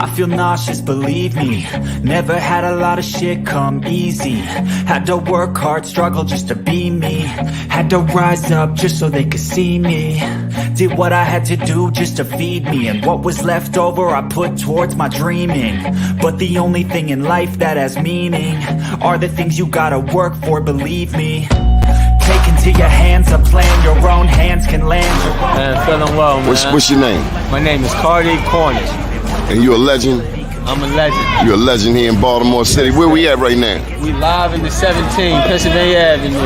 I feel nauseous, believe me. Never had a lot of shit come easy. Had to work hard, struggle just to be me. Had to rise up just so they could see me. Did what I had to do just to feed me. And what was left over I put towards my dreaming. But the only thing in life that has meaning are the things you gotta work for, believe me. Take into your hands a plan your own hands can land. Man, feeling well, man. What's your name? My name is Cardi Cornish. And you a legend? I'm a legend. You're a legend here in Baltimore City. Where we at right now? We live in the 17, Pennsylvania Avenue.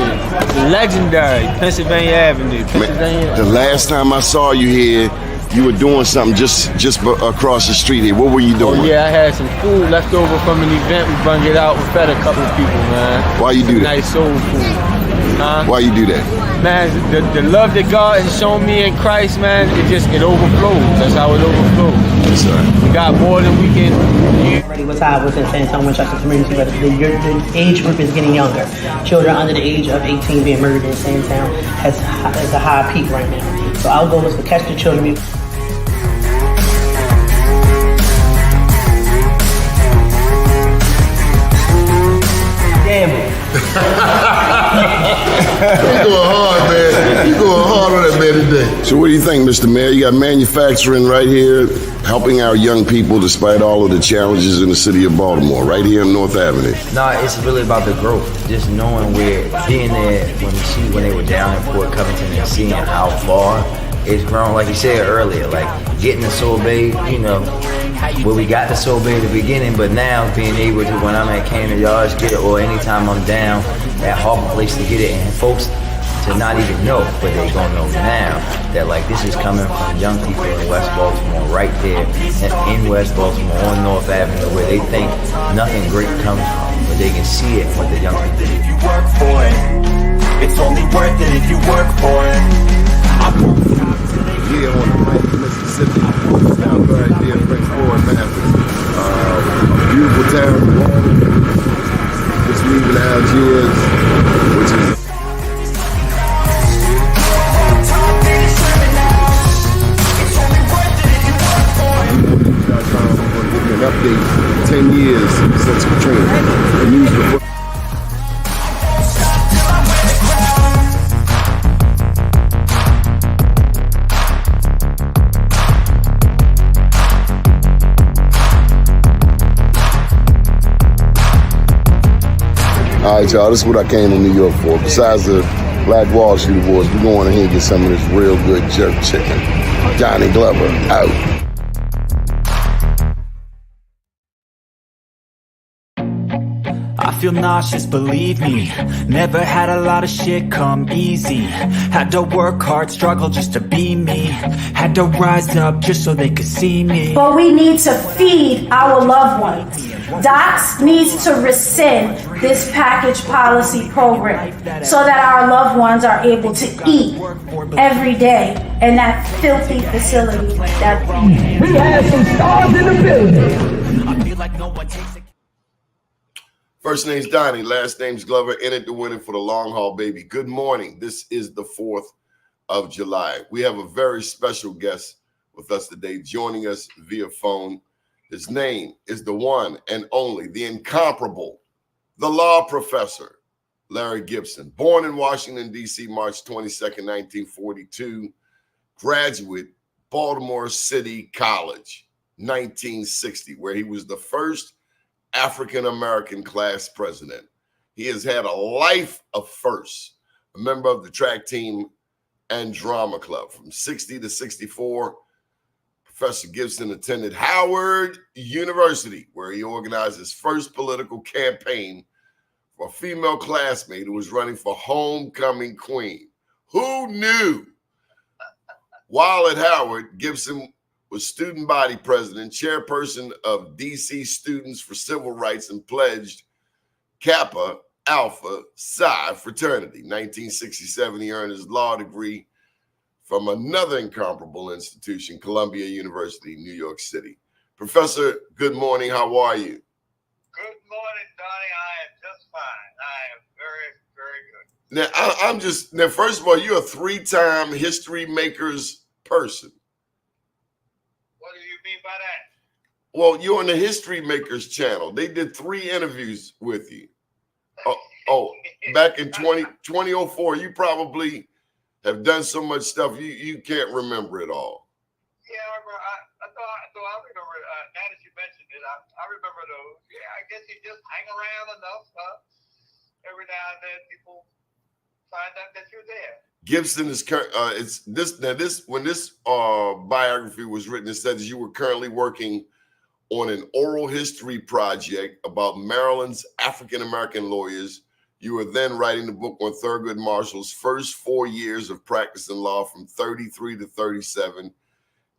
The legendary Pennsylvania Avenue. Man, the last time I saw you here, you were doing something just across the street here. What were you doing? Oh yeah, I had some food left over from an event. We brung it out. We fed a couple of people, man. Why you do that? Nice soul food. Why you do that? Man, the love that God has shown me in Christ, man, it overflows. That's how it overflows. Yes, sir. We got more than we can use. What's happening within San Antonio, Winchester community, but the age group is getting younger. Children under the age of 18 being murdered in San Antonio has a high peak right now. So our goal is to catch the children. Damn. You going hard, man. You going hard on that man today. So what do you think, Mr. Mayor? You got manufacturing right here, helping our young people despite all of the challenges in the city of Baltimore, right here on North Avenue. No, it's really about the growth. Just knowing being there when they were down in Port Covington and seeing how far it's grown. Like you said earlier, like getting the sorbet, where we got the sorbet at the beginning, but now being able to, when I'm at Cannon Yards, get it, or anytime I'm down at Harbor Place to get it, and folks to not even know, but they gonna know now that like this is coming from young people in West Baltimore, right there in West Baltimore on North Avenue, where they think nothing great comes from, but they can see it with the young people. If you work for it, it's only worth it if you work for it. I won't stop till they Here on the right of Mississippi, down right there, French Forward Memphis. A beautiful town, just leaving Algiers, which is an update 10 years since Katrina. The news before. All right, y'all, this is what I came to New York for. Besides the Black Wall Street Awards, we're going ahead and get some of this real good jerk chicken. Johnny Glover, out. I feel nauseous, believe me. Never had a lot of shit come easy. Had to work hard, struggle just to be me. Had to rise up just so they could see me. But we need to feed our loved ones. Docs needs to rescind this package policy program so that our loved ones are able to eat every day in that filthy facility. We have some stars in the building. I feel like no one takes it. First name's Doni, last name's Glover, entered the winning for the long haul, baby. Good morning. This is the 4th of July. We have a very special guest with us today, joining us via phone. His name is the one and only, the incomparable, the law professor, Larry Gibson. Born in Washington, D.C., March 22nd, 1942. Graduate, Baltimore City College, 1960, where he was the first African-American class president. He has had a life of firsts, a member of the track team and drama club. From 60 to 64, Professor Gibson attended Howard University, where he organized his first political campaign for a female classmate who was running for homecoming queen. Who knew? While at Howard, Gibson was student body president, chairperson of DC Students for Civil Rights, and pledged Kappa Alpha Psi fraternity. 1967, he earned his law degree from another incomparable institution, Columbia University, New York City. Professor, good morning. How are you? Good morning, Donnie. I am just fine. I am very, very good. Now, first of all, you're a 3-time History Makers person. What do you mean by that? Well, you're on the History Makers channel. They did 3 interviews with you. Oh, back in 2004, you probably have done so much stuff you can't remember it all. Yeah, I remember. Now that you mentioned it, I remember those. Yeah, I guess you just hang around enough. Every now and then, people find out that you're there. Gibson is when this biography was written, it says you were currently working on an oral history project about Maryland's African American lawyers. You were then writing the book on Thurgood Marshall's first 4 years of practicing law from 33 to 37.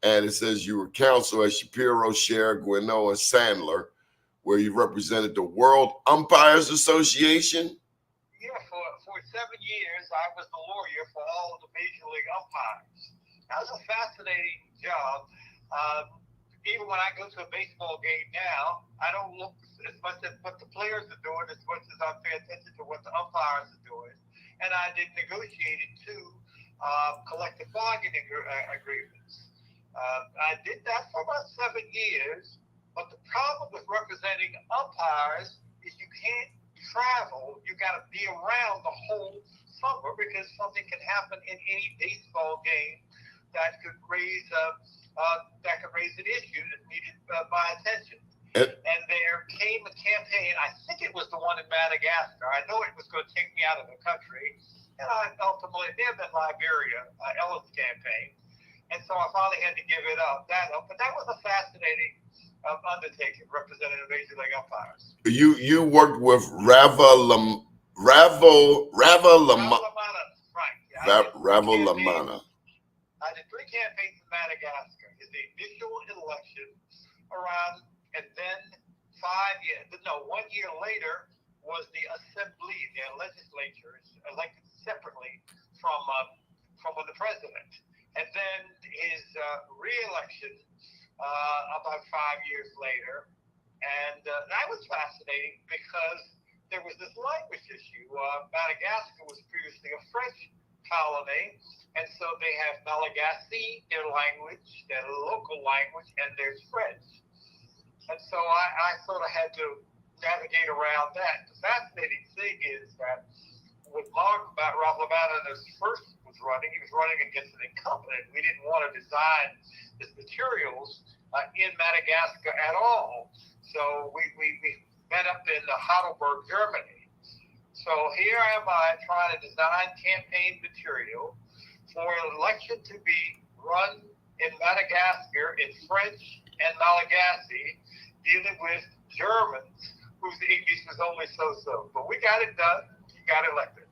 And it says you were counsel at Shapiro, Sher, Gwinnett, and Sandler, where you represented the World Umpires Association. Yeah, for 7 years, I was the lawyer for all of the Major League umpires. That was a fascinating job. Even when I go to a baseball game now, I don't look as much at what the players are doing as much as I pay attention to what the umpires are doing. And I did negotiated 2 collective bargaining agreements. I did that for about 7 years. But the problem with representing umpires is you can't travel. You got to be around the whole summer because something can happen in any baseball game that could raise an issue that needed my attention. And there came a campaign. I think it was the one in Madagascar. I know it was going to take me out of the country, and I ultimately may have been Liberia, Ellen's campaign. And so I finally had to give it up. But that was a fascinating undertaking, representing the Major League umpires. You worked with Ravalomanana. Right. Ravalomanana. I did 3 campaigns in Madagascar. It's the initial election around, and then 1 year later was the assembly, the legislature is elected separately from the president. And then his re-election about 5 years later. And that was fascinating because there was this language issue. Madagascar was previously a French colony, and so they have Malagasy, their language, their local language, and there's French. And so I sort of had to navigate around that. The fascinating thing is that when Ralph Lamanna first was running, he was running against an incumbent. We didn't want to design his materials in Madagascar at all. So we met up in Heidelberg, Germany. So here am I trying to design campaign material for an election to be run in Madagascar in French and Malagasy, dealing with Germans whose English was only so-so. But we got it done. He got elected.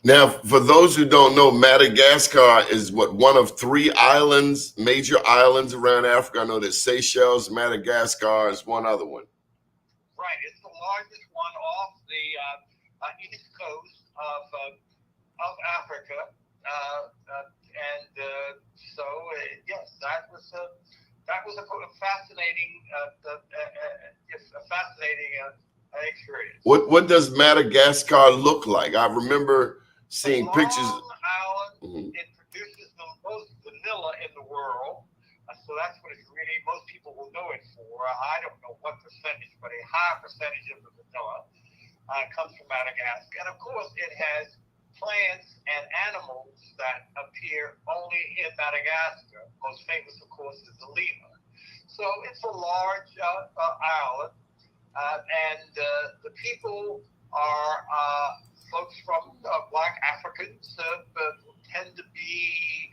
Now, for those who don't know, Madagascar is one of 3 islands, major islands around Africa. I know that Seychelles, Madagascar is one other one. Right, it's the largest one off the east coast of Africa, yes, that was a fascinating, experience. What does Madagascar look like? I remember seeing pictures. Island, It produces the most vanilla in the world. So that's what it's really, most people will know it for. I don't know what percentage, but a high percentage of the vanilla comes from Madagascar. And of course, it has plants and animals that appear only in Madagascar. Most famous, of course, is the lemur. So it's a large island, and the people are folks from Black Africans who tend to be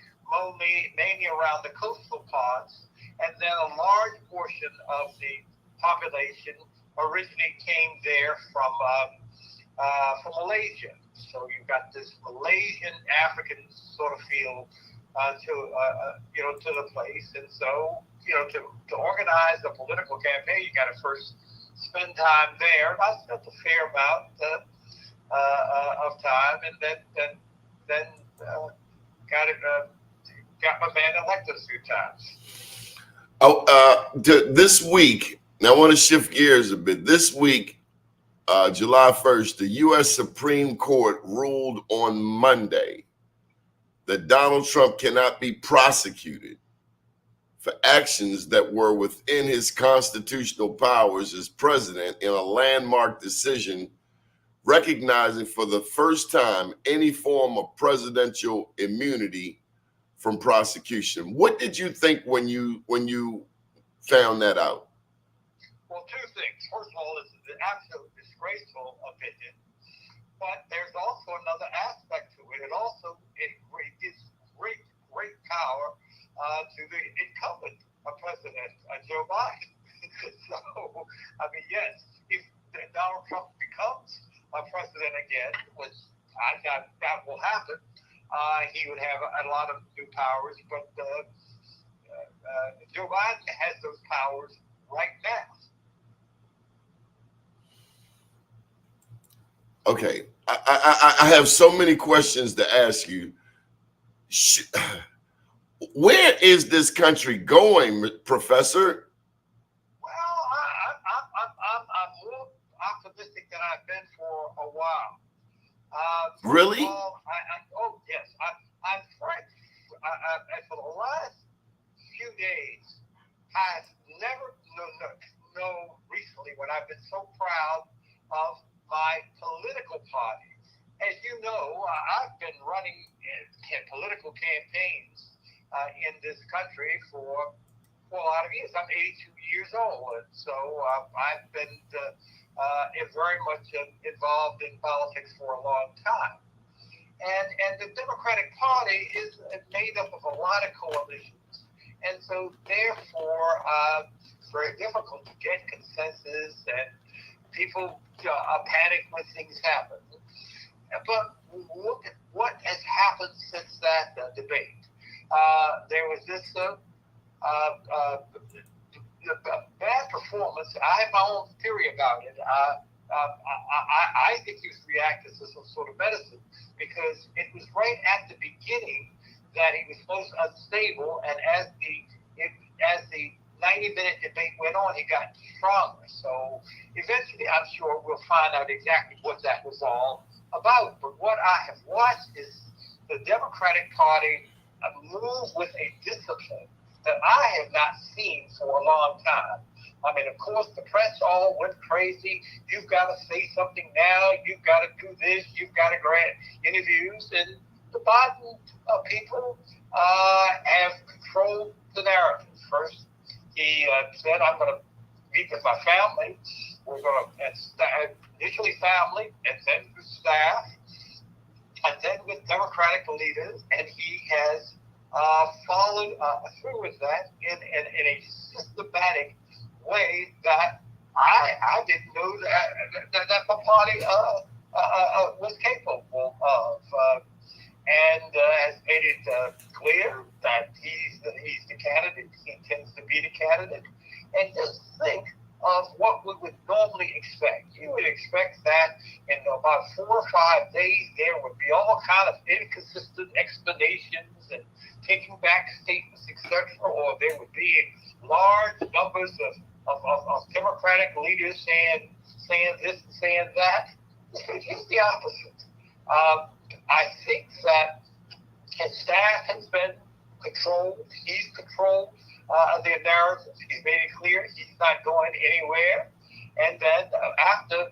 mainly around the coastal parts, and then a large portion of the population originally came there from Malaysia. So you've got this Malaysian African sort of feel to the place, and so to organize a political campaign, you got to first spend time there. I spent a fair amount of time, and then got my man elected a few times. This week, now I want to shift gears a bit. This week, July 1st, the U.S. Supreme Court ruled on Monday that Donald Trump cannot be prosecuted for actions that were within his constitutional powers as president in a landmark decision recognizing for the first time any form of presidential immunity from prosecution. What did you think when you found that out? Well, two things. First of all, this is an absolute disgraceful opinion, but there's also another aspect to it. It also gives great power to the incumbent President Joe Biden. So, I mean, yes, if Donald Trump becomes president again, which I doubt that will happen, he would have a lot of new powers, but Joe Biden has those powers right now. Okay, I have so many questions to ask you. Where is this country going, Professor? Well, I'm more optimistic than I've been for a while. Really? Oh, yes. I'm frank. For the last few days, I've never known recently when I've been so proud of my political party. As you know, I've been running political campaigns in this country for a lot of years. I'm 82 years old, and so I've been very much involved in politics for a long time. And the Democratic Party is made up of a lot of coalitions, and so therefore it's very difficult to get consensus, and people panic when things happen. But look at what has happened since that debate. There was this bad performance. I have my own theory about it. I think he was reacting to some sort of medicine, because it was right at the beginning that he was most unstable, and as the 90-minute debate went on, he got stronger. So eventually, I'm sure we'll find out exactly what that was all about. But what I have watched is the Democratic Party move with a discipline that I have not seen for a long time. I mean, of course, the press all went crazy. You've got to say something now. You've got to do this. You've got to grant interviews. And the Biden people have controlled the narrative. First, he said, I'm going to meet with my family. We're going to, initially family, and then with staff, and then with Democratic leaders. And he has followed through with that in a systematic way that I didn't know that the party was capable of, and has made it clear that he's the candidate. He intends to be the candidate, and just think of what we would normally expect. You would expect that in about 4 or 5 days there would be all kind of inconsistent explanations and taking back statements, etc., or there would be large numbers of Democratic leaders saying this and saying that. It's the opposite. I think that his staff has been controlled. He's controlled their narrative. He's made it clear he's not going anywhere. And then after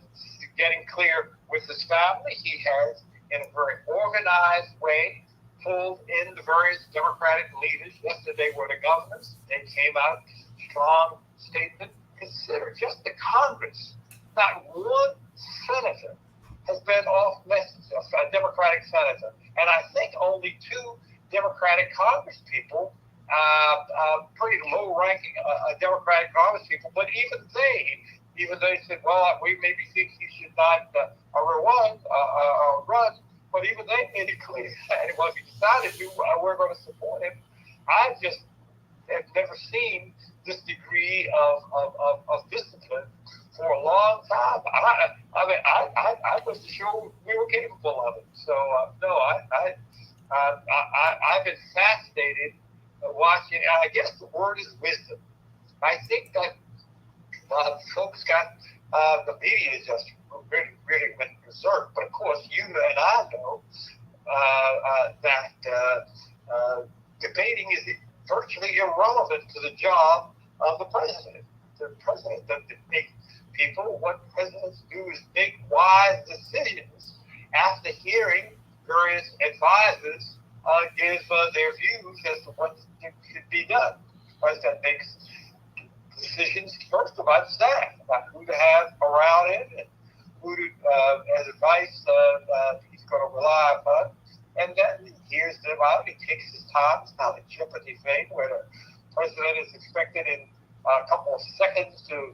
getting clear with his family, he has, in a very organized way, pulled in the various Democratic leaders. Yesterday were the governors. They came out, strong statement. Consider just the Congress. Not one senator has been off message, a Democratic senator. And I think only 2 Democratic Congress people, pretty low-ranking Democratic Congress people, but even they said, well, we maybe think he should not run, but even they made it clear that if he decided to, we're going to support him. I just have never seen this degree of discipline for a long time. I mean, I was sure we were capable of it. So no, I've been fascinated watching. I guess the word is wisdom. I think that folks got the media just really went berserk. But of course, you and I know that debating is virtually irrelevant to the job of the president. The president doesn't make people. What presidents do is make wise decisions after hearing various advisors give their views as to what should be done. The president makes decisions first about staff, about who to have around him and who to, as advice, he's going to rely upon. And then he hears them out. He takes his time. It's not a Jeopardy thing where the president is expected in a couple of seconds to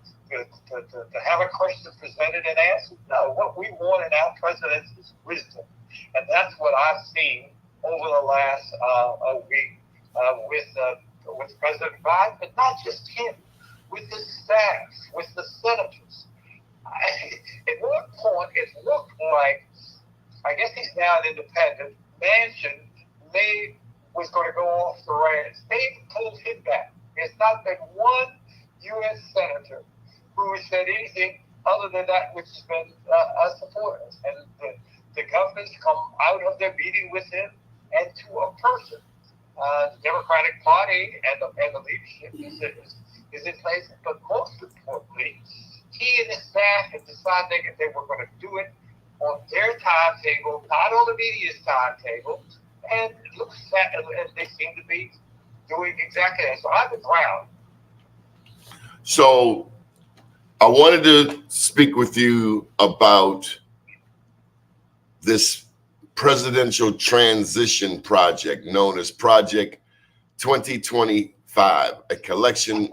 have a question presented and answered. No, what we want in our presidents is wisdom. And that's what I've seen over the last week with President Biden, but not just him, with his staff, with the senators. At one point, it looked like, I guess he's now an independent, Manchin was going to go off the rails. They pulled him back. There's not been one U.S. senator who has said anything other than that which has been supporters. And the governors come out of their meeting with him and to a person. The Democratic Party and the leadership is in place. But most importantly, he and his staff have decided that they were going to do it on their timetable, not on the media's timetable, and it looks at, and they seem to be doing exactly that. So I'm proud. So I wanted to speak with you about this presidential transition project known as Project 2025, a collection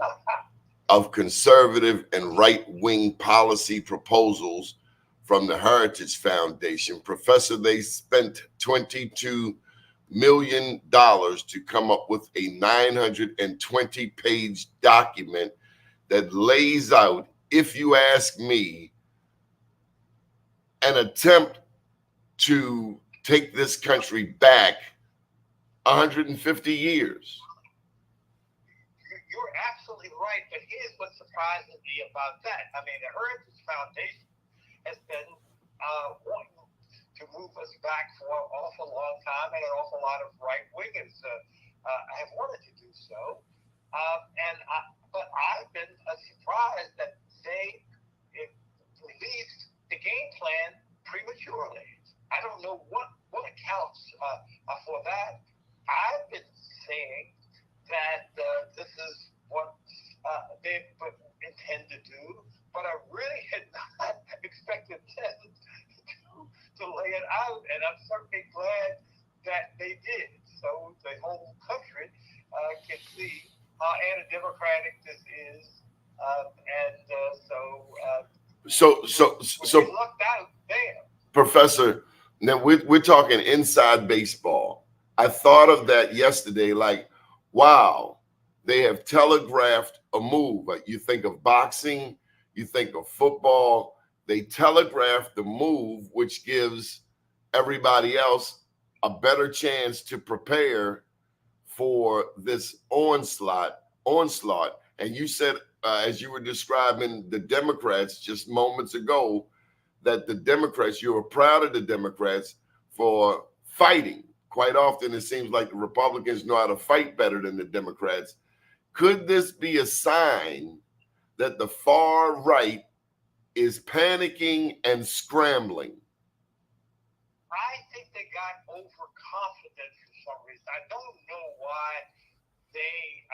of conservative and right-wing policy proposals from the Heritage Foundation. Professor, they spent $22 million to come up with a 920-page document that lays out, if you ask me, an attempt to take this country back 150 years. You're absolutely right, but here's what surprises me about that. I mean, the Heritage Foundation has been wanting to move us back for an awful long time, and an awful lot of right-wingers have wanted to do so. But I've been surprised that they released the game plan prematurely. I don't know what accounts for that. I've been saying that this is what they intend to do, but I really had not expected them to lay it out, and I'm certainly glad that they did, so the whole country can see how anti-democratic this is, so we lucked out there. Professor, now we're talking inside baseball. I thought of that yesterday, like, wow, they have telegraphed a move. Like, you think of boxing, you think of football, they telegraphed the move, which gives everybody else a better chance to prepare for this onslaught. And you said, as you were describing the Democrats just moments ago, that the Democrats, you were proud of the Democrats for fighting. Quite often, it seems like the Republicans know how to fight better than the Democrats. Could this be a sign that the far right is panicking and scrambling? I think they got overconfident for some reason. I don't know why they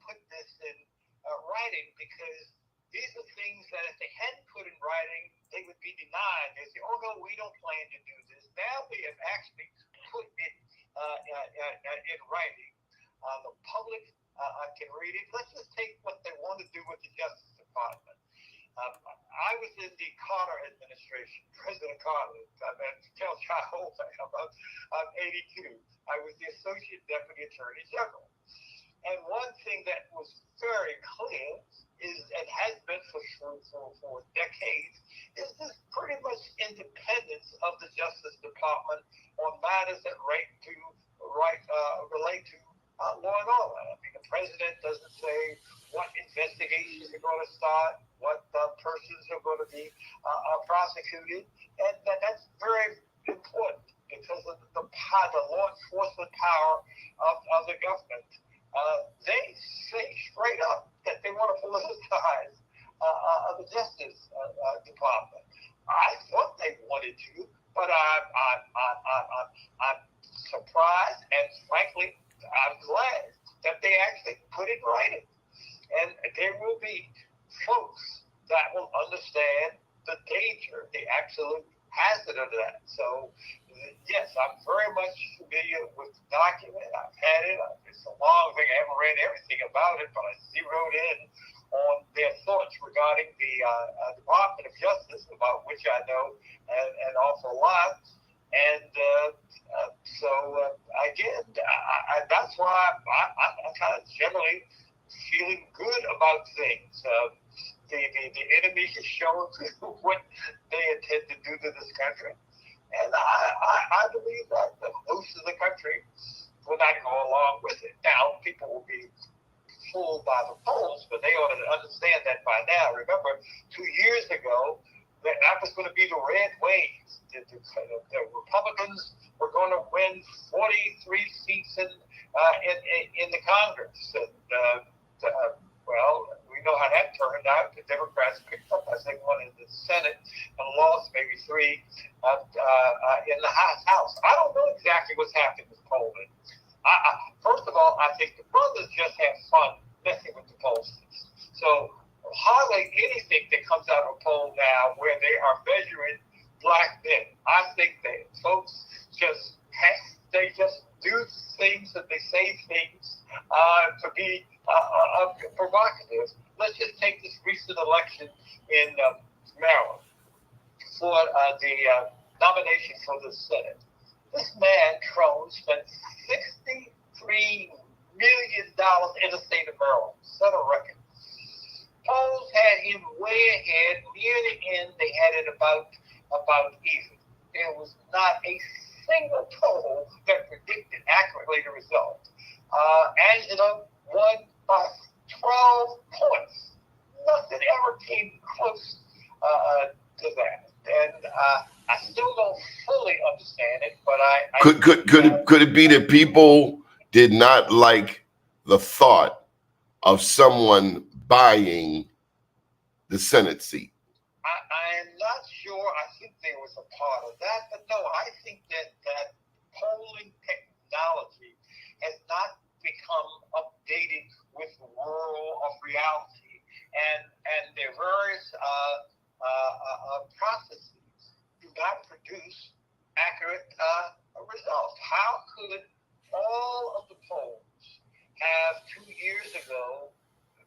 put this in writing, because these are things that if they hadn't put in writing, they would be denied. They say, oh, no, we don't plan to do this. Now they have actually put it in writing. The public can read it. Let's just take what they want to do with the Justice Department. I was in the Carter administration, President Carter. Tell Child I'm 82. I was the Associate Deputy Attorney General. And one thing that was very clear is, and has been for decades, is this pretty much independence of the Justice Department on matters that relate to law and order. I mean, the president doesn't say what investigations are going to start, what persons are going to be prosecuted, and that's very important. The because of the law enforcement power of the government. They say straight up that they want to politicize the Justice Department. I thought they wanted to, but I'm surprised, and frankly, I'm glad that they actually put it in writing. And there will be folks that will understand the danger, the absolute hazard of that. So, yes, I'm very much familiar with the document. I've had it. It's a long thing. I haven't read everything about it, but I zeroed in on their thoughts regarding the Department of Justice, about which I know an awful lot. And again, that's why I'm kind of generally feeling good about things. The enemy has shown what they intend to do to this country. And I believe that most of the country will not go along with it. Now, people will be fooled by the polls, but they ought to understand that by now. Remember, 2 years ago, that was going to be the red wave. The Republicans were going to win 43 seats in the Congress. And, well, we know how that turned out. The Democrats picked up, I think, one in the Senate and lost maybe 3 in the House. I don't know exactly what's happening with polling. First of all, I think the brothers just have fun messing with the polls. So hardly anything that comes out of a poll now where they are measuring black men. I think that folks just do things and they say things to be provocative. Let's just take this recent election in Maryland for the nomination for the Senate. This man, Trump, spent $63 million in the state of Maryland. Set a record. Polls had him way ahead. Near the end, they had it about even. There was not a single poll that predicted accurately the result. Angela won by 12 points. Nothing ever came close to that. And I still don't fully understand it, but could it be that people did not like the thought of someone buying the Senate seat? I am not sure. I think there was a part of that, but no, I think that polling technology has not become updated with the world of reality, and their various processes do not produce accurate results. How could all of the polls have 2 years ago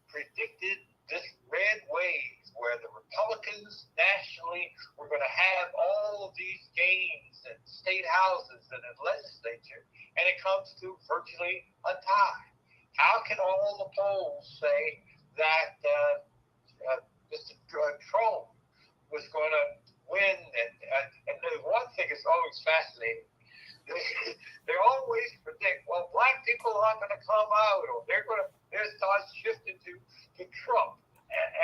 predicted this red wave where the Republicans nationally were going to have all of these gains in state houses and in legislature, and it comes to virtually a tie? How can all the polls say that Mr. Trump was going to win? And the one thing is always fascinating. They always predict, well, black people aren't going to come out, or they're start shifting to Trump,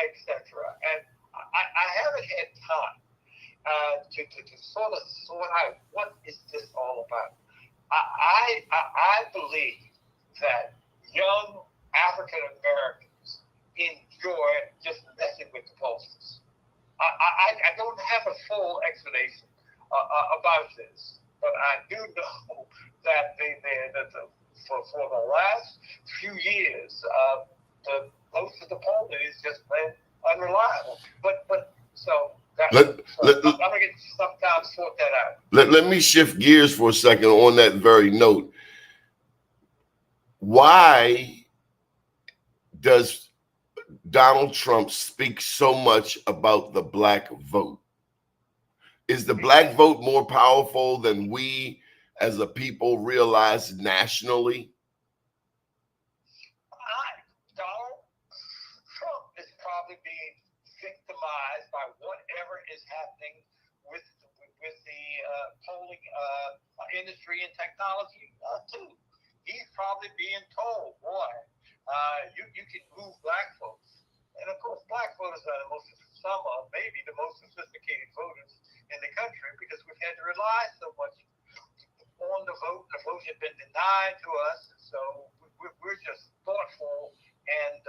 etc. And I haven't had time to sort of sort out what is this all about. I believe that young African Americans enjoy just messing with the pollsters. I don't have a full explanation about this, but I do know that for the last few years, most of the polling has just been unreliable. But so I'm gonna get some time to sort that out. Let me shift gears for a second on that very note. Why does Donald Trump speak so much about the black vote? Is the black vote more powerful than we as a people realize nationally? Donald Trump is probably being victimized by whatever is happening with the polling industry and technology too. He's probably being told, boy, you can move black folks. And of course, black voters are maybe the most sophisticated voters in the country, because we've had to rely so much on the vote. The vote had been denied to us, and so we're just thoughtful and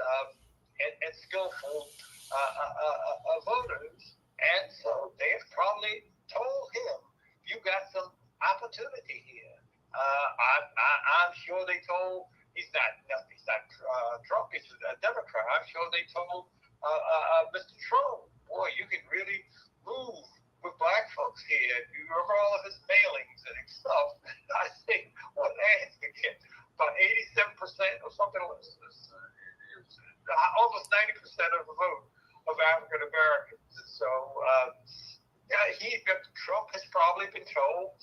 skillful voters. And so they've probably told him, "You got some opportunity here." I'm sure they told he's not Trump. He's a Democrat. I'm sure they told Mr. Trump, "Boy, you can really move with black folks here. You remember all of his mailings and his stuff?" I think what ads to get about 87% or something, almost 90% of the vote of African Americans. So Trump has probably been told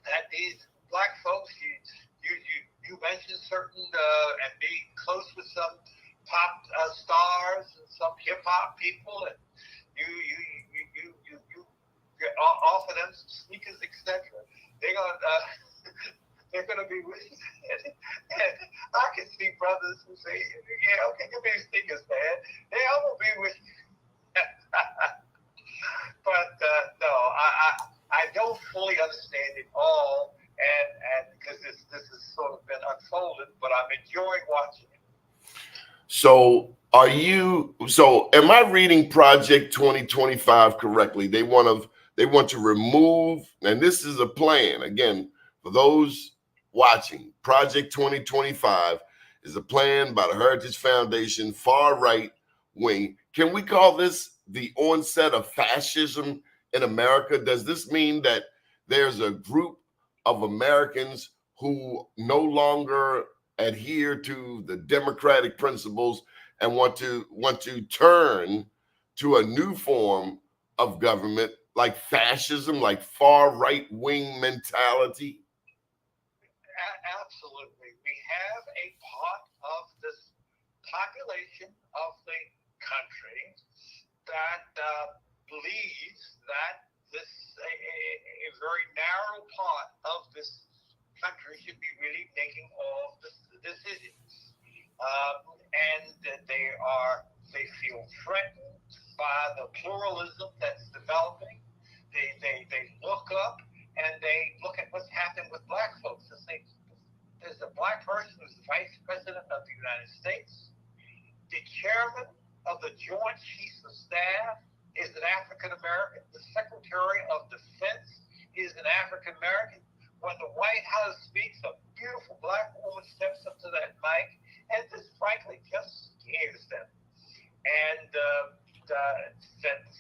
that these black folks, you mentioned certain and be close with some pop stars and some hip hop people, and you offer them some sneakers, etc. They're gonna be with you. And I can see brothers who say, "Yeah, okay, give me sneakers, man. Yeah, I'm gonna be with you." But no, I don't fully understand it all, and because this has sort of been unfolded, but I'm enjoying watching it. So am I reading Project 2025 correctly? They want to remove, and this is a plan, again, for those watching. Project 2025 is a plan by the Heritage Foundation, far right wing. Can we call this the onset of fascism in America? Does this mean that there's a group of Americans who no longer adhere to the democratic principles and want to turn to a new form of government, like fascism, like far right wing mentality? Absolutely. We have a part of this population of the country that believes that this a very narrow part of this country should be really making all the decisions, and that they feel threatened by the pluralism that's developing. They look up and they look at what's happened with black folks and say, there's a black person who's the vice president of the United States. The chairman of the Joint Chiefs of Staff is an African American. The Secretary of Defense is an African American. When the White House speaks, a beautiful black woman steps up to that mic, and this frankly just scares them. And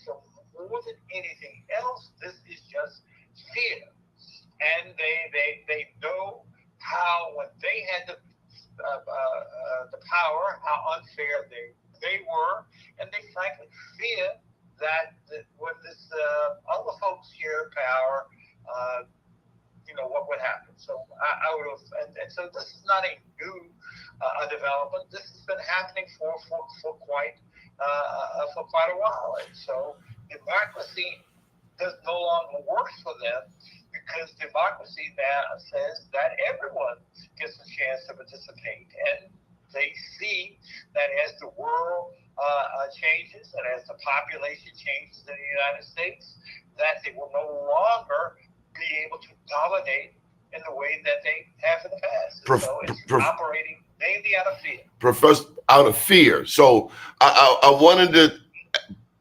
so more than anything else, this is just fear. And they know how, when they had the power, how unfair they were, and they frankly fear that when this other folks share power, what would happen. So I would have, and so this is not a new development. This has been happening for quite a while, and so democracy does no longer work for them, because democracy now says that everyone gets a chance to participate, and they see that as the world changes and as the population changes in the United States, that they will no longer be able to dominate in the way that they have in the past. So it's operating mainly out of fear. Professor, out of fear. So I wanted to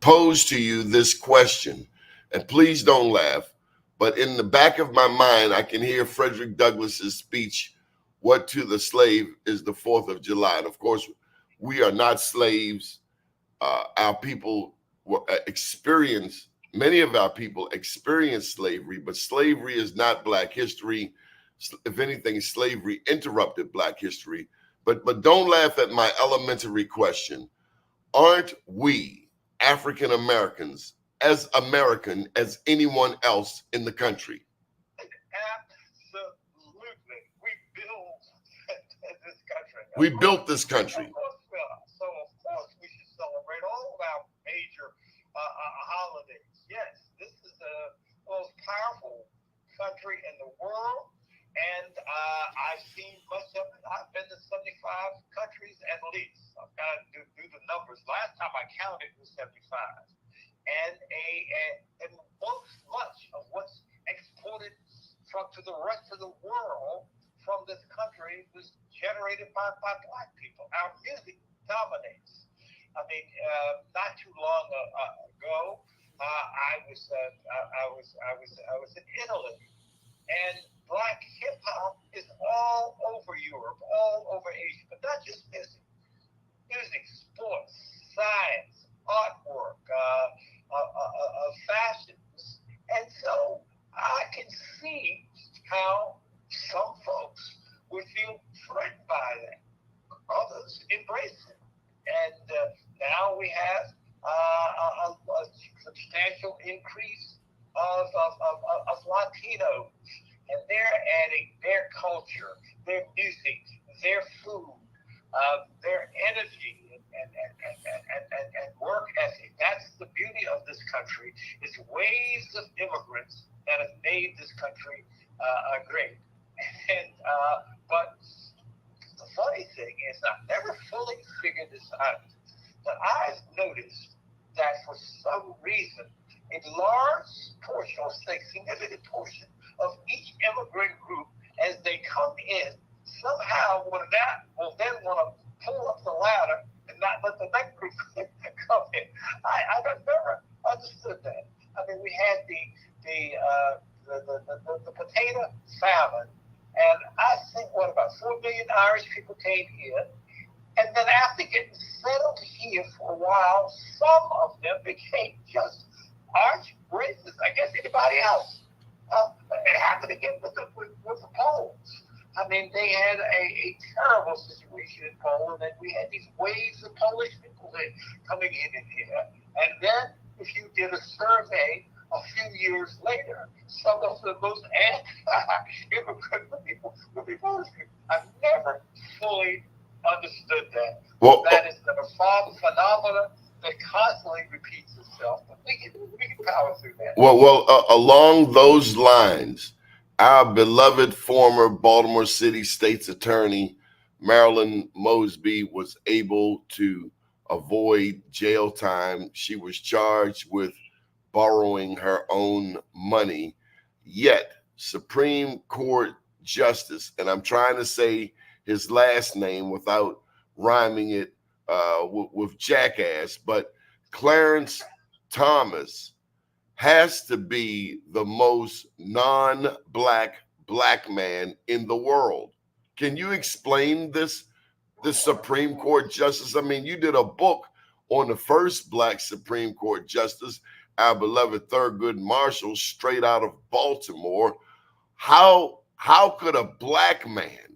pose to you this question, and please don't laugh, but in the back of my mind, I can hear Frederick Douglass's speech, "What to the slave is the 4th of July." And of course, we are not slaves. Our people many of our people experienced slavery, but slavery is not Black history. If anything, slavery interrupted Black history. But don't laugh at my elementary question. Aren't we African Americans as American as anyone else in the country? Absolutely. We built this country. We built this country. Of course we are. So of course we should celebrate all of our major holidays. Yes, this is the most powerful country in the world, and I've seen much of it. I've been to 75 countries at least. I've got to do the numbers. Last time I counted was 75. And much of what's exported to the rest of the world from this country was generated by black people. Our music dominates. I mean, not too long ago, I was in Italy, and black hip hop is all over Europe, all over Asia, but not just music, sports, science, artwork, fashions, and so I can see how some folks would feel threatened by that. Others embrace it. And now we have a substantial increase of Latinos, and they're adding their culture, their music, their food, their energy, and work ethic. That's the beauty of this country. It's waves of immigrants that have made this country great. And but the funny thing is, I've never fully figured this out, but I've noticed that for some reason, a large portion, or significant portion of each immigrant group, as they come in, somehow will then want to pull up the ladder and not let the next group come in. I've never understood that. I mean, we had the potato famine, and I think about 4 million Irish people came here, and then after getting settled here for a while, some of them became just arch racists. I guess anybody else. It happened again with the Poles. I mean, they had a terrible situation in Poland, and we had these waves of Polish people coming in here. And then, if you did a survey a few years later, some of the most anti-immigrant people would be Polish people. I've never fully understood that. Well, that is the phenomenon that constantly repeats itself. But we can power through that. Well, along those lines, our beloved former Baltimore City State's Attorney, Marilyn Mosby, was able to avoid jail time. She was charged with borrowing her own money. Yet, Supreme Court Justice, and I'm trying to say his last name without rhyming it with jackass, but Clarence Thomas has to be the most non-black man in the world. Can you explain this Supreme Court justice? I mean, you did a book on the first black Supreme Court justice, our beloved Thurgood Marshall, straight out of Baltimore. How could a black man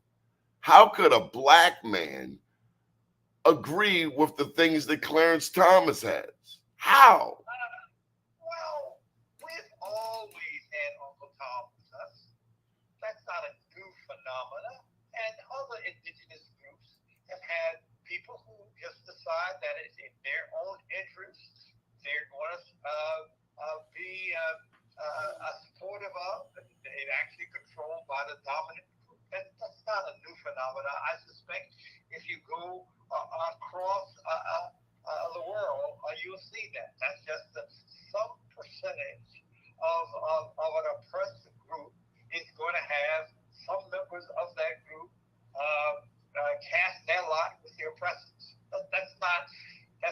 agree with the things that Clarence Thomas has? How? Well, we've always had Uncle Tom with us. That's not a new phenomenon. And other indigenous groups have had people who just decide that it's in their own interest. They're going to be supportive of, and they're actually controlled by the dominant group. That's not a new phenomenon. I suspect if you go across the world, you'll see that. That's just some percentage of an oppressed group is going to have some members of that group cast their lot with the oppressors. That's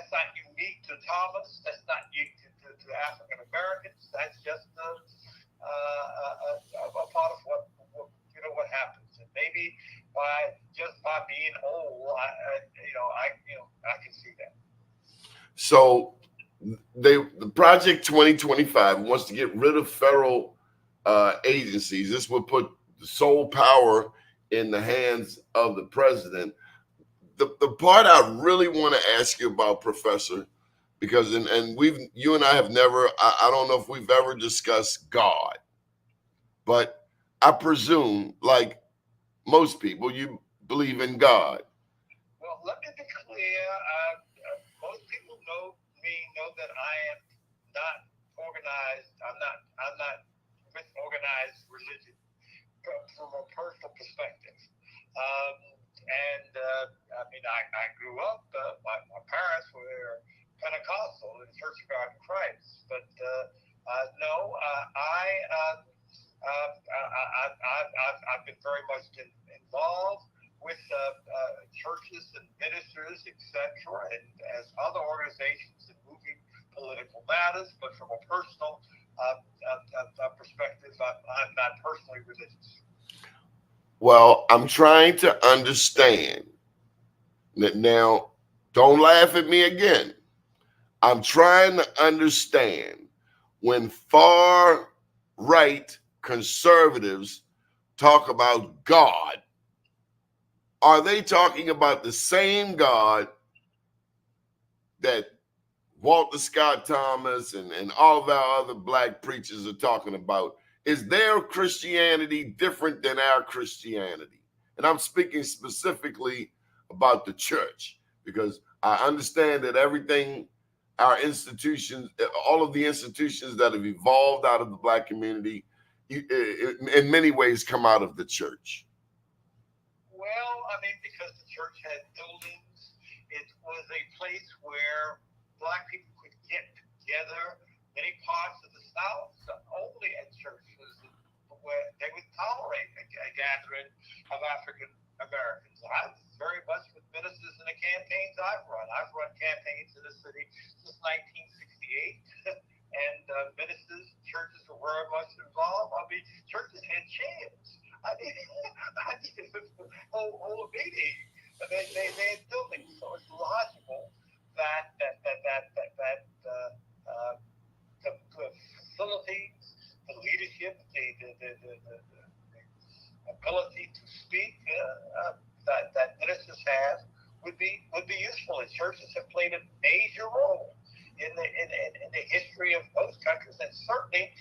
not unique to Thomas. That's not unique to African Americans. That's just a part of what happens. And maybe by being old, I can see that. So the Project 2025 wants to get rid of federal agencies. This would put the sole power in the hands of the president. The part I really want to ask you about, Professor, because you and I have never, I don't know if we've ever discussed God, but I presume, like most people, you believe in God. Well, let me be clear. Most people know that I am not organized. I'm not with organized religion from a personal perspective. I grew up. My parents were Pentecostal in Church of God in Christ, but no, I I've been very much involved with churches and ministers, etc., and as other organizations in moving political matters. But from a personal perspective, I'm not personally religious. Well, I'm trying to understand that now. Don't laugh at me again. I'm trying to understand when far right conservatives talk about God, are they talking about the same God that Walter Scott Thomas and all of our other black preachers are talking about? Is their Christianity different than our Christianity? And I'm speaking specifically about the church, because I understand that everything, our institutions, all of the institutions that have evolved out of the black community, in many ways come out of the church. Well, I mean, because the church had buildings, it was a place where black people could get together. Many parts of the South, only at churches where they would tolerate a gathering of African Americans. I'm very much with ministers in the campaigns I've run. I've run campaigns in the city since 1968, and ministers, churches were very much involved. I mean, churches had chairs. I mean, whole meeting. They had buildings, so it's logical that the facilities, the leadership, the ability to speak that ministers have would be useful. And churches have played a major role in the history of most countries, and certainly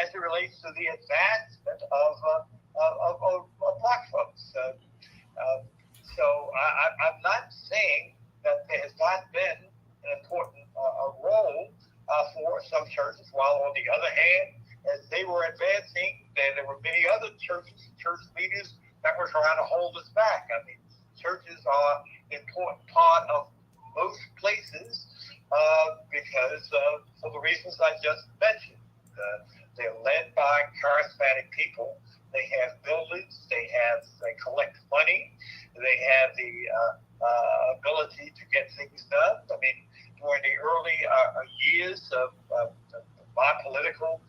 as it relates to the advancement of black folks. So I'm not saying that there has not been an important role for some churches, while on the other hand, as they were advancing, there were many other church leaders that were trying to hold us back. I mean, churches are an important part of most places because for the reasons I just mentioned. They're led by charismatic people. They have buildings. They collect money. They have the ability to get things done. I mean, during the early years of my political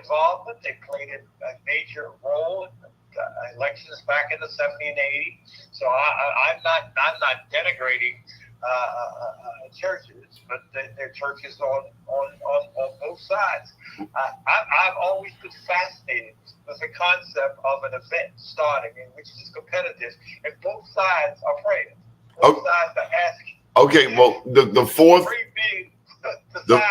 involvement, they played a major role in elections back in the 70 and 80. So I'm not denigrating churches, but they're churches on both sides. I've always been fascinated with the concept of an event starting in which is competitive, and both sides are praying. Both sides are asking. Okay, well, the fourth, with them.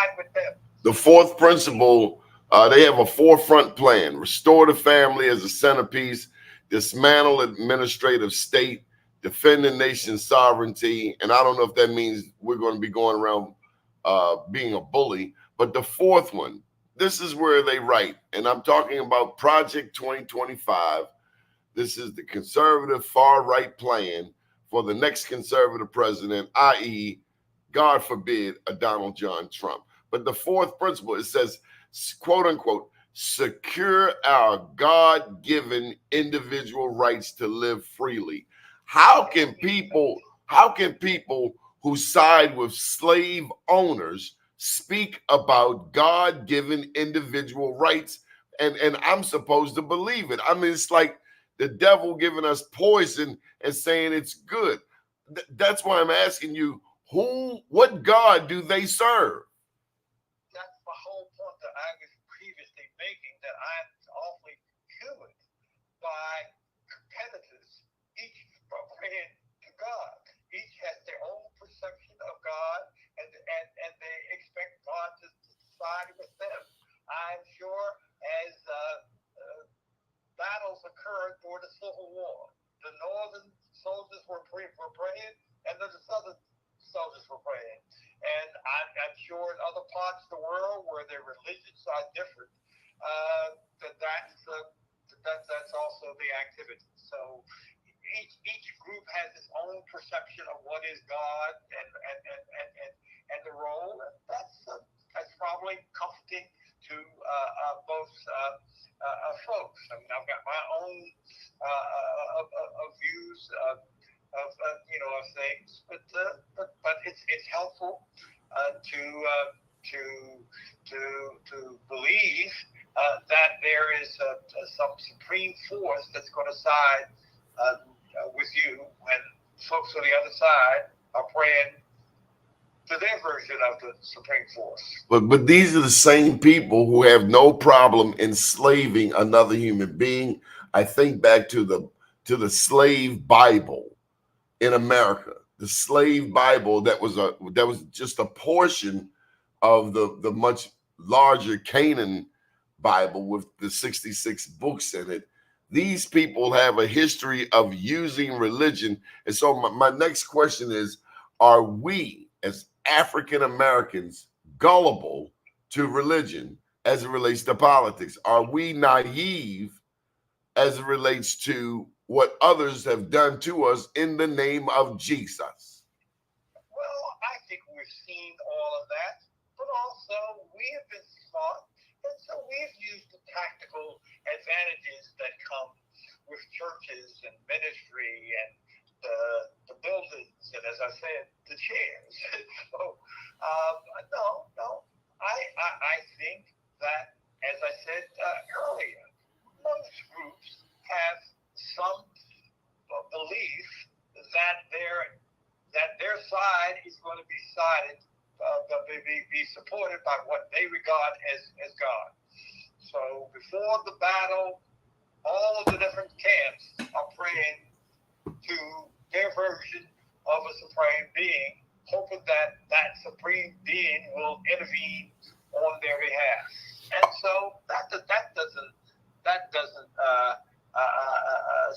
The fourth principle, they have a forefront plan: restore the family as a centerpiece, dismantle administrative state, defend the nation's sovereignty. And I don't know if that means we're going to be going around being a bully, but the fourth one, this is where they write, and I'm talking about Project 2025. This is the conservative far-right plan for the next conservative president, i.e., God forbid, a Donald John Trump. But the fourth principle, it says, quote unquote, secure our God-given individual rights to live freely. How can people who side with slave owners speak about God-given individual rights? And I'm supposed to believe it. I mean, it's like the devil giving us poison and saying it's good. That's why I'm asking you, what God do they serve? That's the whole point that I was previously making, that I'm awfully human by competitors, each praying to God. Each has their own perception of God, and they expect God to side with them. I'm sure as battles occurred during the Civil War, the northern soldiers were praying, and the southern soldiers were praying. And I'm sure in other parts of the world where their religions are different, that's also the activity. So each group has its own perception of what is God and the role, and that's probably comforting to both folks. I mean, I've got my own views of things, but it's helpful to believe that there is some supreme force that's going to side with you when folks on the other side are praying to their version of the supreme force. But these are the same people who have no problem enslaving another human being. I think back to the slave Bible in America. The slave Bible that was just a portion of the much larger Canaan Bible with the 66 books in it. These people have a history of using religion. And so my next question is, are we as African Americans gullible to religion as it relates to politics? Are we naive as it relates to what others have done to us in the name of Jesus? Well, I think we've seen all of that, but also we have been smart, and so we've used the tactical advantages that come with churches and ministry and the buildings, and as I said, the chairs. So, no. I think that, as I said earlier, most groups have some belief that their side is going to be supported by what they regard as God. So before the battle, all of the different camps are praying to their version of a supreme being, hoping that supreme being will intervene on their behalf. And so that doesn't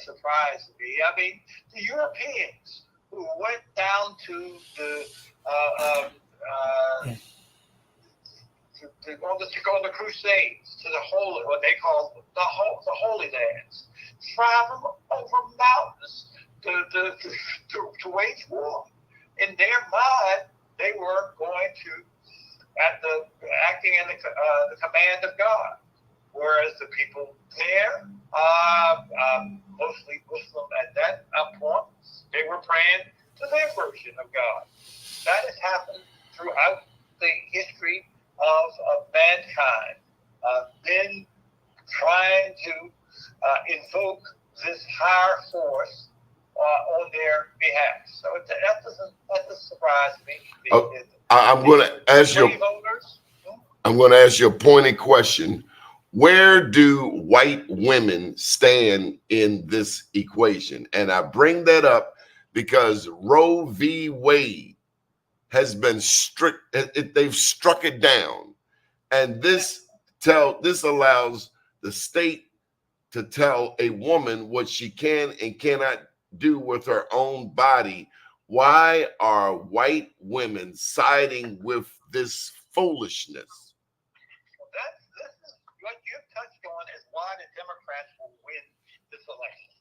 surprise me. I mean, the Europeans who went down to on the Crusades, to the holy, what they call the Holy Lands, travel over mountains to wage war. In their mind, they were going to acting in the command of God, whereas the people there, mostly Muslim at that point, they were praying to their version of God. That has happened throughout the history of mankind. Men trying to invoke this higher force on their behalf. So that doesn't surprise me. I'm going to ask you. I'm going to ask you a pointed question. Where do white women stand in this equation? And I bring that up because Roe v. Wade has been strict. They've struck it down, and this allows the state to tell a woman what she can and cannot do with her own body. Why are white women siding with this foolishness? This is what you've touched on, is why the Democrats will win this election.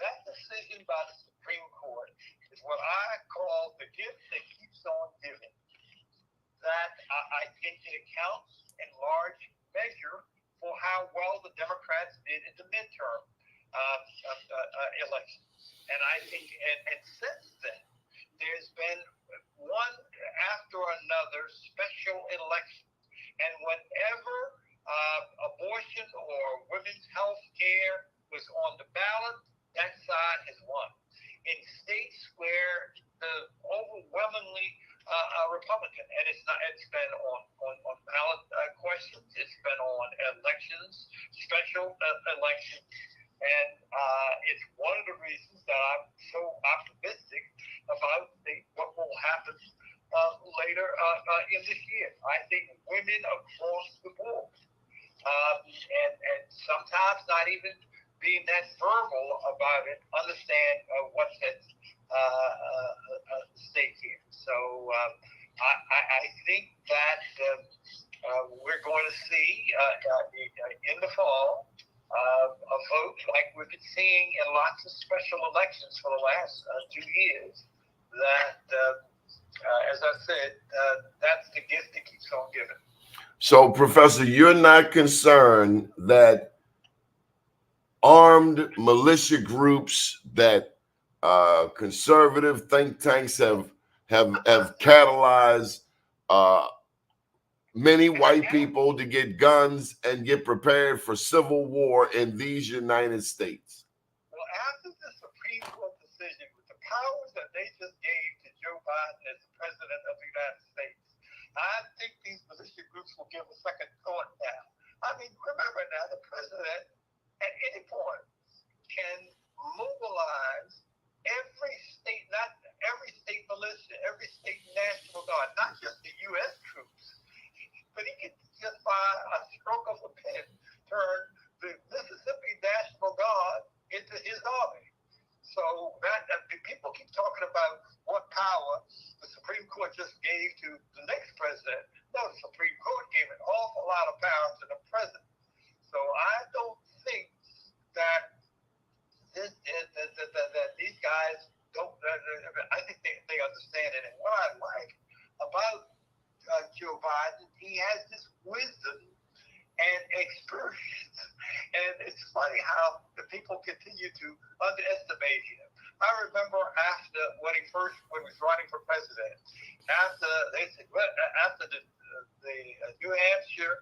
That decision by the Supreme Court is what I call the gift that keeps on giving. That I think it accounts in large measure for how well the Democrats did in the midterm elections. And I think, and since then, there's been one after another special election. And whenever abortion or women's health care was on the ballot, that side has won. In states where the overwhelmingly Republican, and it's been on ballot questions, it's been on elections, special elections, and it's one of the reasons that I'm so optimistic about what will happen later in this year. I think women across the board, and sometimes not even being that verbal about it, understand what's at stake here. So I think that we're going to see in the fall a vote like we've been seeing in lots of special elections for the last 2 years. That, as I said, that's the gift that keeps on giving. So, Professor, you're not concerned that armed militia groups that conservative think tanks have catalyzed many white people to get guns and get prepared for civil war in these United States? Well, after the Supreme Court decision, with the powers that they just gave to Joe Biden as the president of the United States, I think these militia groups will give a second thought now. I mean, remember now, the president at any point can mobilize every state, not every state militia, every state National Guard, not just the U.S. troops, but he can just by a stroke of a pen turn the Mississippi National Guard into his army. So that people keep talking about what power the Supreme Court just gave to the next president. No, the Supreme Court gave an awful lot of power to the president. So I don't think that that these guys don't. I think they understand it. And what I like about Joe Biden, he has this wisdom and experience. And it's funny how the people continue to underestimate him. I remember after when he was running for president, after the New Hampshire,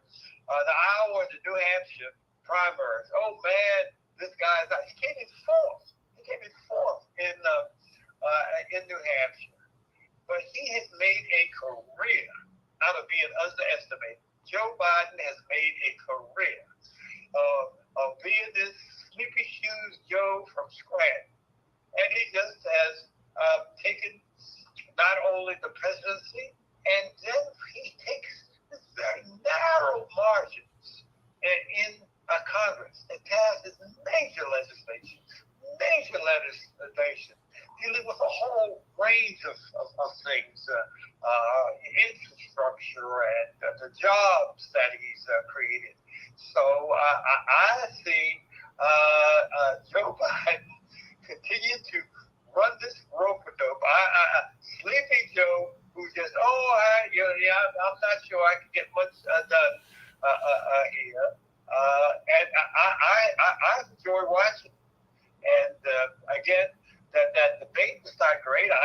the Iowa and the New Hampshire primaries. Oh man, this guy's out. He came in fourth. In New Hampshire, but he has made a career out of being underestimated. Joe Biden has made a career of being this sleepy shoes Joe from Scranton. And he just has taken not only the presidency, and then he takes this very narrow margins in Congress and passes major legislation, dealing with a whole range of things, infrastructure and the jobs that he's created. So I see Joe Biden continue to run this rope-a-dope. Sleepy Joe, who just, I'm not sure I can get much done here. And I enjoy watching. And again, that debate was not great. I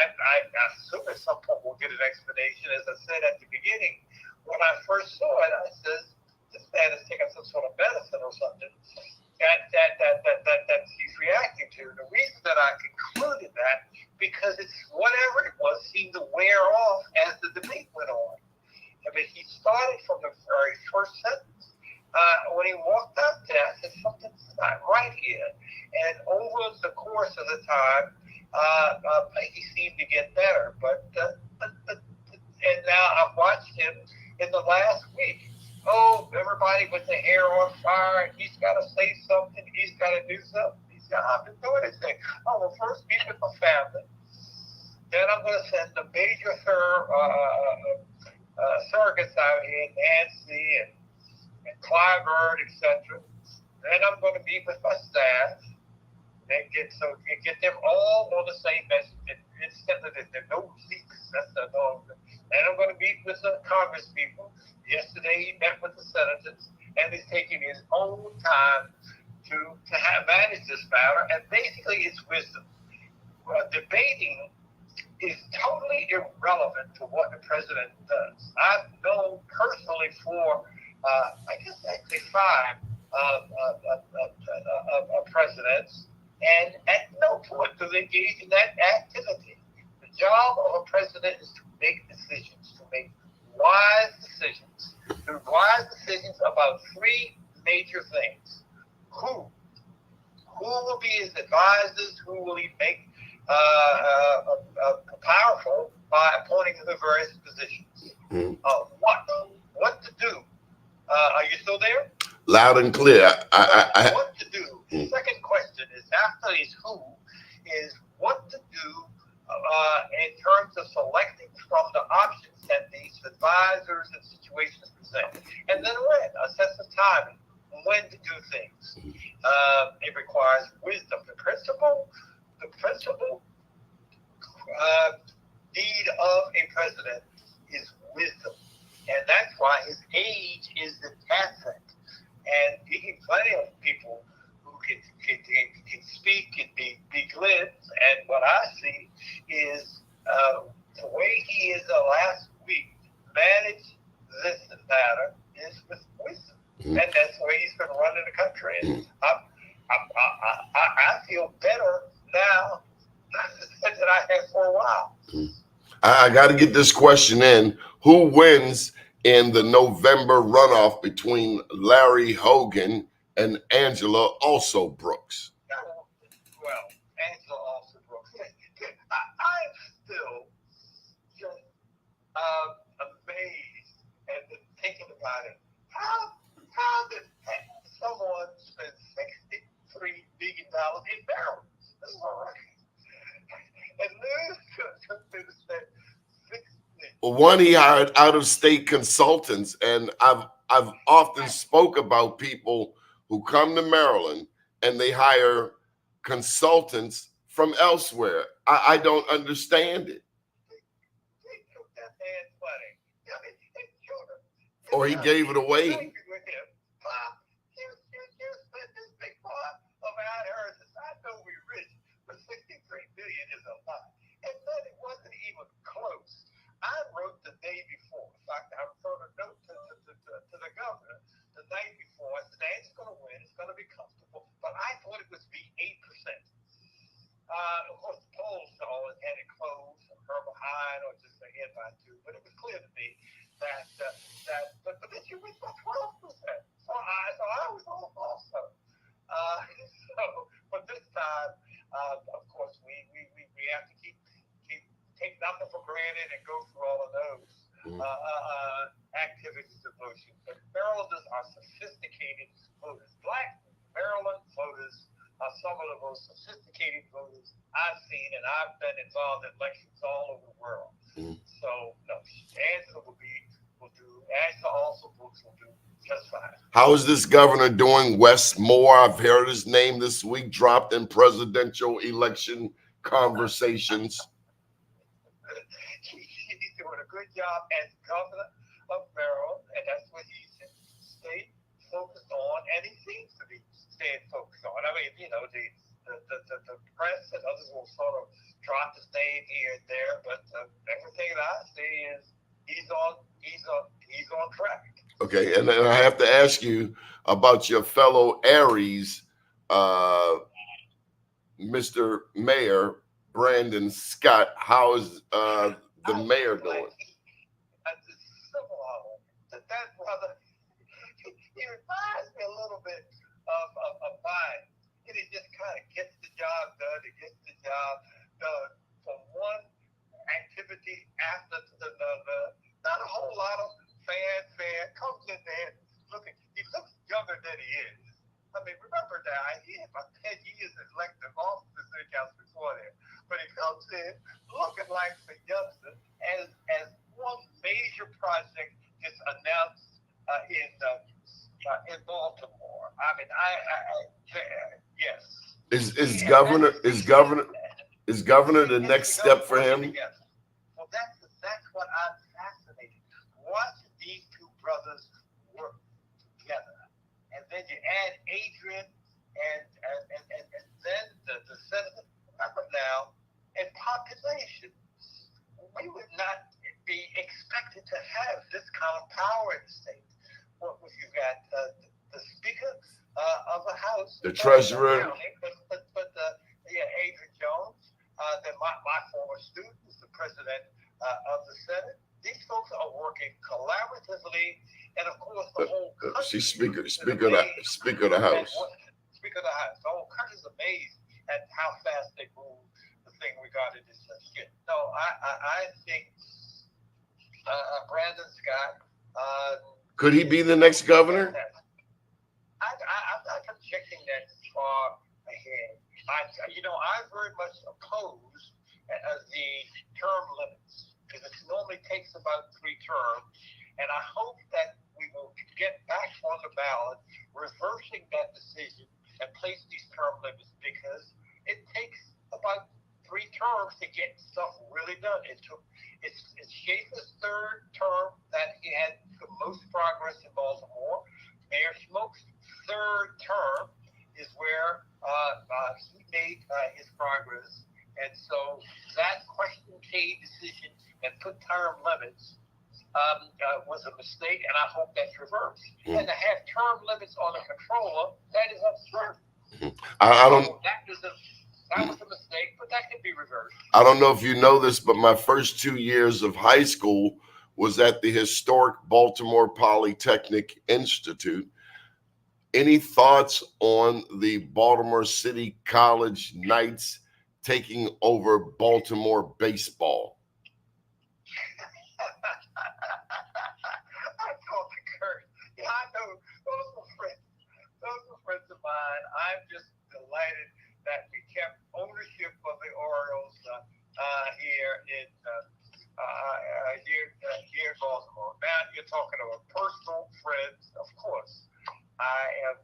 assume at some point we'll get an explanation. As I said at the beginning, when I first saw it, I said, this man is taking some sort of medicine or something that he's reacting to. The reason that I concluded that, because it's whatever it was seemed to wear off as the debate went on. I mean, he started from the very first sentence. When he walked out there, I said, something's not right here. And over the course of the time, he seemed to get better. And now I've watched him in the last week. Oh, everybody with the hair on fire, and he's got to say something, he's got to do something. He's got to do anything. I will first meet with my family. Then I'm going to send the major surrogates out here, Nancy and Clyburn, etc. Then I'm going to meet with my staff. Then get them all on the same message. Instead of no leaks. That's the norm. And I'm going to meet with the Congress people. Yesterday he met with the senators, and he's taking his own time to manage this matter. And basically, it's wisdom. Debating is totally irrelevant to what the president does. I've known personally for, I guess actually 5 presidents, and at no point do they engage in that activity. The job of a president is to make decisions, to make wise decisions about 3 major things. Who will be his advisors? Who will he make powerful by appointing to the various positions? What to do? Are you still there? Loud and clear. What to do? The second question is, after these who, is what to do in terms of selecting from the options that these advisors and situations present. And then when? Assess the timing. When to do things. It requires wisdom. The principal need of a president is wisdom. and that's why his age is an asset. And you get plenty of people who can speak and be glib. And what I see is the way he is last week managed this matter is with wisdom. And that's the way he's been running the country. And I feel better now than I have for a while. I got to get this question in. Who wins in the November runoff between Larry Hogan and Angela Alsobrooks? Well, Angela Alsobrooks. I'm still just amazed and thinking about it. How did someone spend $63 billion in barrels? This is all right. And lose to spend $6 One, he hired out-of-state consultants, and I've often spoke about people who come to Maryland and they hire consultants from elsewhere. I don't understand it. They took that man's money. I mean, it's children. Or he gave it away. You spent this big part of our inheritance. I know we're rich, but $63 billion is a lot. And then it wasn't even close. I wrote the day before. In fact, I wrote a note to the governor the night before. I said, it's going to win. It's going to be comfortable. But I thought it would be 8%. Of course, the polls always had it close or behind or just ahead by 2. But it was clear to me that but this year we got 12%. So I was off also. But this time, of course, we have to take nothing for granted and go through all of those activities of motion. But Marylanders are sophisticated voters. Black Maryland voters are some of the most sophisticated voters I've seen, and I've been involved in elections all over the world. So, no, Angela will do. Angela Alsobrooks will do just fine. How is this governor doing? Wes Moore, I've heard his name this week, dropped in presidential election conversations. He's doing a good job as governor of Maryland, and that's what he should stay focused on, and he seems to be staying focused on. I mean, the press and others will sort of drop his name here and there, but everything that I see is he's on track. Okay, and then I have to ask you about your fellow Aries, Mr. Mayor Brandon Scott. How is the mayor doing? That brother, he reminds me a little bit of mine. And he just kind of gets the job done. He gets the job done from one activity after another. Not a whole lot of fanfare. Comes in there looking. He looks younger than he is. I mean, remember now, he had about 10 years in elective office in City Council before that. But he comes in looking like the youngster as one major project is announced in Baltimore. I mean, yes. Is governor the next step for him? Well, that's what I'm fascinated. Watching these two brothers work together, and then you add Adrian and then the senator. Remember now, in population, we would not be expected to have this kind of power in the state. What you got? The Speaker of the House, the Treasurer, Adrian Jones. Then my former student is the President of the Senate. These folks are working collaboratively, and of course the whole country. She's Speaker of the House. Speaker of the House. The whole country's amazed at how fast they move the thing regarding this shit. So I think Brandon Scott. Could he be the next governor? I'm not projecting that far ahead. I very much oppose the term limits because it normally takes about 3 terms, and I hope that we will get back on the ballot, reversing that decision and place these term limits because it takes about 3 terms to get stuff really done. It's Schaefer's 3rd term that he had progress in Baltimore. Mayor Smoke's third term is where he made his progress. And so that question K decision and put term limits was a mistake, and I hope that's reversed. And to have term limits on a controller, that is absurd. I don't. That was a mistake, but that can be reversed. I don't know if you know this, but my first 2 years of high school was at the historic Baltimore Polytechnic Institute. Any thoughts on the Baltimore City College Knights taking over Baltimore baseball? I talked to Kurt. Yeah, I know. Those were friends. Those were friends of mine. I'm just delighted that we kept ownership of the Orioles here in Baltimore. Now you're talking about personal friends, of course. I am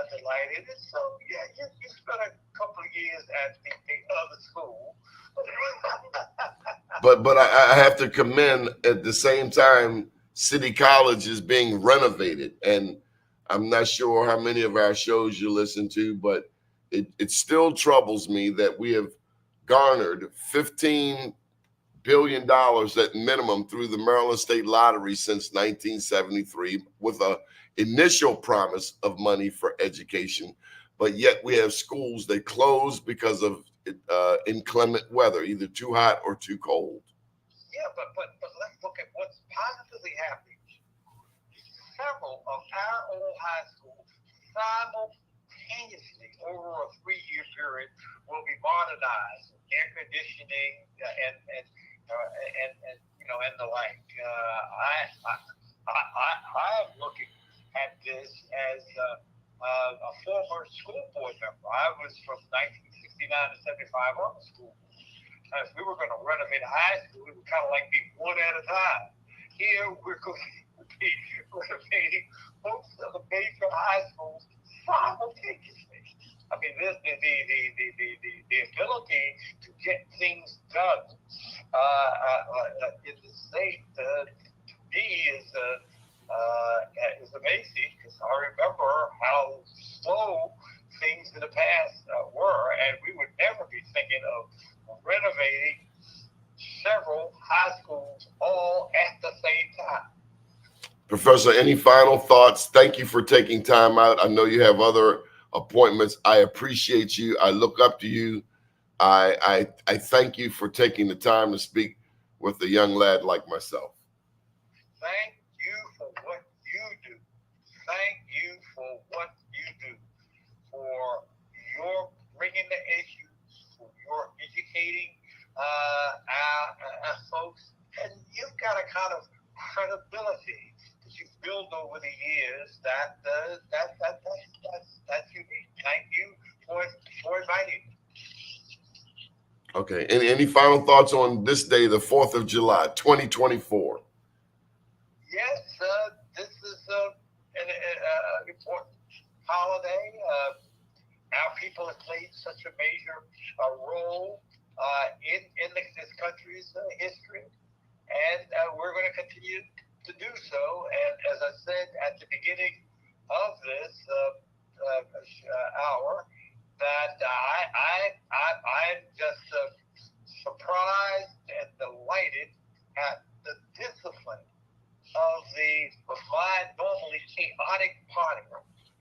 delighted. And so, yeah, you spent a couple of years at the other school. But I have to commend at the same time, City College is being renovated. And I'm not sure how many of our shows you listen to, but it still troubles me that we have garnered $15 billion at minimum through the Maryland State Lottery since 1973 with a initial promise of money for education, but yet we have schools that close because of inclement weather, either too hot or too cold. Yeah, but let's look at what's positively happening. Several of our old high schools simultaneously over a 3-year period will be modernized, air conditioning and the like. I am looking at this as a former school board member. I was from 1969 to 75 on the school board. If we were going to renovate a high school, it would kind of like be one at a time. Here, we're going to be renovating most of the major high schools simultaneously. I mean, the ability to get things done in the state to me is amazing, because I remember how slow things in the past were, and we would never be thinking of renovating several high schools all at the same time. Professor, any final thoughts? Thank you for taking time out. I know you have other appointments. I appreciate you. I look up to you. I thank you for taking the time to speak with a young lad like myself. Thank you for what you do. Thank you for what you do, for your bringing the issues, for your educating our folks, and you've got a kind of credibility that you've built over the years that's unique. Thank you for inviting me. Okay. Any final thoughts on this day, the 4th of July, 2024? Yes, this is an important holiday. Our people have played such a major role in this country's history, and we're going to continue to do so. And as I said at the beginning of this hour, that I'm just surprised and delighted at the discipline of my normally chaotic party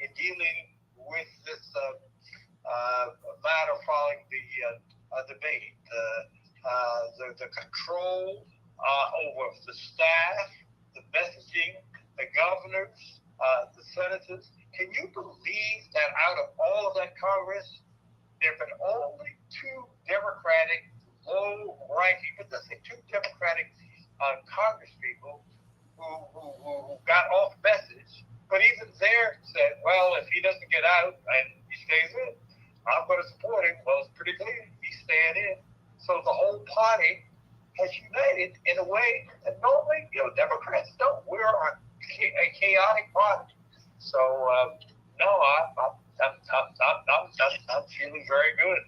in dealing with this matter following the debate. The control over the staff, the messaging, the governors, the senators. Can you believe that out of all of that Congress, there have been only 2 Democratic low-ranking, but let's say 2 Democratic Congress people who got off message, but even there said, well, if he doesn't get out and he stays in, I'm going to support him. Well, it's pretty clear he's staying in. So the whole party has united in a way that normally, Democrats don't. We're a chaotic party. So, no, I'm feeling very good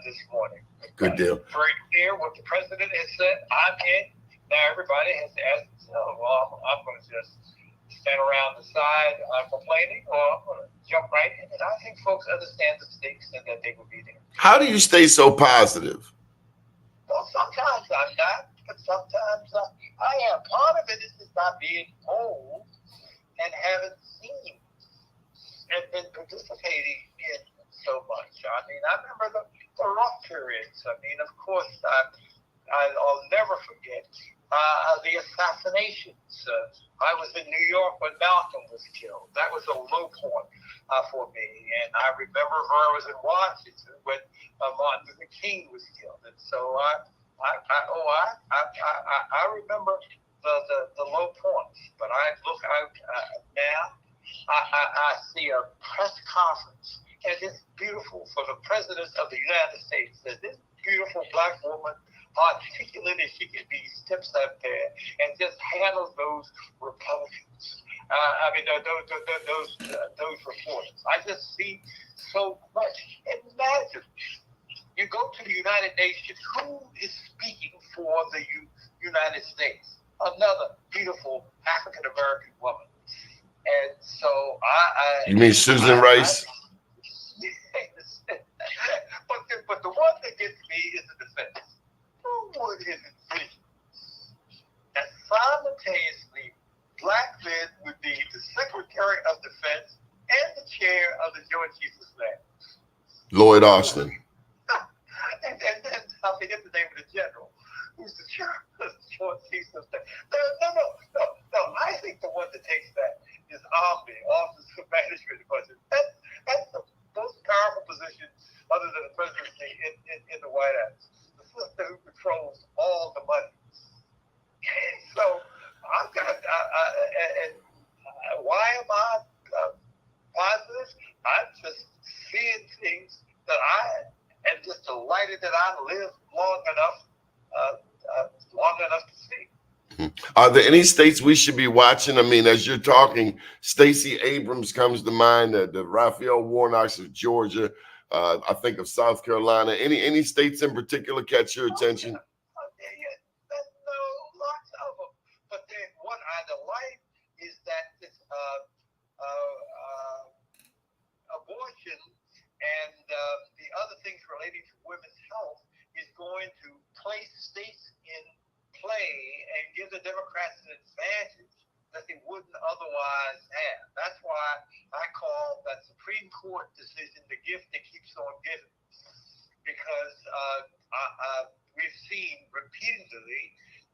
this morning. Good deal. Very clear what the president has said. I'm in. now everybody has to ask themselves, well, I'm going to just stand around the side complaining, or I'm going to jump right in. And I think folks understand the stakes and that they will be there. How do you stay so positive? Well, sometimes I'm not, but sometimes I am. Part of it is just not being old and haven't seen and been participating in so much. I mean, I remember the rough periods. I mean, of course, I'll never forget the assassinations. I was in New York when Malcolm was killed. That was a low point for me. And I remember I was in Washington when Martin Luther King was killed. And so I remember the low points. But I look out now. I see a press conference, and it's beautiful for the President of the United States. That this beautiful black woman, articulate as she can be, steps up there and just handles those Republicans. Those reporters. I just see so much. Imagine you go to the United Nations. Who is speaking for the United States? Another beautiful African American woman. And so You mean Susan Rice? But the one that gets me is the defense. Who would envision that simultaneously black men would be the Secretary of Defense and the chair of the Joint Chiefs of Staff? Lloyd Austin. and then I forget the name of the general, who's the chair of the Joint Chiefs of Staff. No. I think the one that takes that is Omni, Office of Management and Budget. That's the most powerful position other than the presidency in the White House. The sister who controls all the money. So I've got, why am I positive? I'm just seeing things that I am just delighted that I lived long enough to see. Are there any states we should be watching? I mean, as you're talking, Stacey Abrams comes to mind, the Raphael Warnocks of Georgia, I think of South Carolina. Any states in particular catch your attention? No, lots of them. But then what I delight is that this abortion and the other things relating to women's health is going to place states in play and give the Democrats an advantage that they wouldn't otherwise have. That's why I call that Supreme Court decision the gift that keeps on giving. Because we've seen repeatedly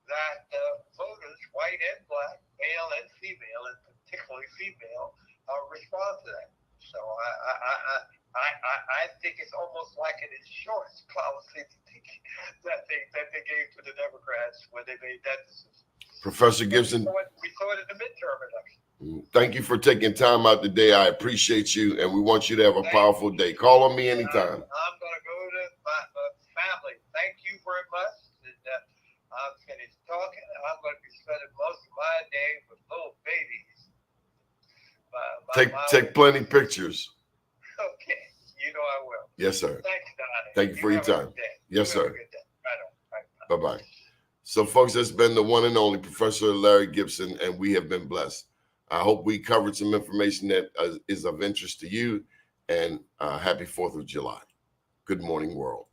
that voters, white and black, male and female, and particularly female, respond to that. So I think it's almost like an insurance policy that they gave to the Democrats when they made that decision. Professor Gibson, we saw it in the midterm election. Thank you for taking time out today. I appreciate you, and we want you to have a powerful day. Call on me anytime. I'm going to go to my family. Thank you very much. And, I'm finished talking. I'm going to be spending most of my day with little babies. Take plenty pictures. Okay, you know I will. Yes, sir. Thanks, Doni. Thank you for your time. Yes, sir. Bye. Bye-bye. So, folks, that's been the one and only Professor Larry Gibson, and we have been blessed. I hope we covered some information that is of interest to you, and happy 4th of July. Good morning, world.